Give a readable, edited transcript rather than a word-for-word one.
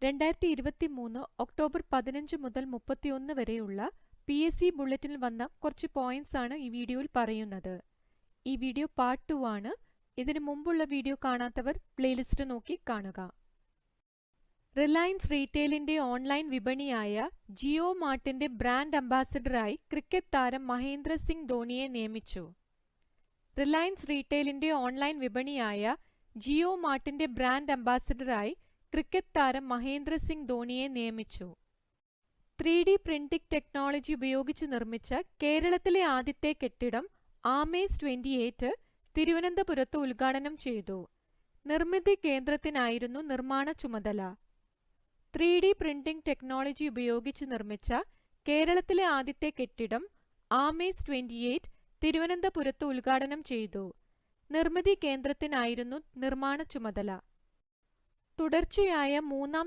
2023 October 15 മുതൽ 31 വരെയുള്ള PSC ബുള്ളറ്റിനിൽ വന്ന കുറച്ച് പോയിന്റ്സ് ആണ് ഈ വീഡിയോയിൽ പറയുന്നത്. ഈ വീഡിയോ പാർട്ട് 2 ആണ്. ഇതിനു മുമ്പുള്ള വീഡിയോ കാണാത്തവർ പ്ലേലിസ്റ്റ് നോക്കി കാണുക. റിലയൻസ് റീറ്റെയിലിന്റെ ഓൺലൈൻ വിപണിയായ ജിയോ മാർട്ടിന്റെ ബ്രാൻഡ് അംബാസഡറായി ക്രിക്കറ്റ് താരം മഹേന്ദ്ര സിംഗ് ധോണിയെ നിയമിച്ചു. റിലയൻസ് റീറ്റെയിലിന്റെ ഓൺലൈൻ വിപണിയായ ജിയോ മാർട്ടിന്റെ ബ്രാൻഡ് അംബാസഡറായി ക്രിക്കറ്റ് താരം മഹേന്ദ്ര സിംഗ് ധോണിയെ നിയമിച്ചു. 3D പ്രിന്റിംഗ് ടെക്നോളജി ഉപയോഗിച്ച് നിർമ്മിച്ച കേരളത്തിലെ ആദ്യത്തെ കെട്ടിടം ആമേസ് 28 തിരുവനന്തപുരത്ത് ഉദ്ഘാടനം ചെയ്തു. നിർമ്മിതി കേന്ദ്രത്തിനായിരുന്നു നിർമ്മാണ ചുമതല. 3D പ്രിന്റിംഗ് ടെക്നോളജി ഉപയോഗിച്ച് നിർമ്മിച്ച കേരളത്തിലെ ആദ്യത്തെ കെട്ടിടം ആമേസ് 28 തിരുവനന്തപുരത്ത് ഉദ്ഘാടനം ചെയ്തു. നിർമ്മിതി കേന്ദ്രത്തിനായിരുന്നു നിർമ്മാണ ചുമതല. തുടർച്ചയായ മൂന്നാം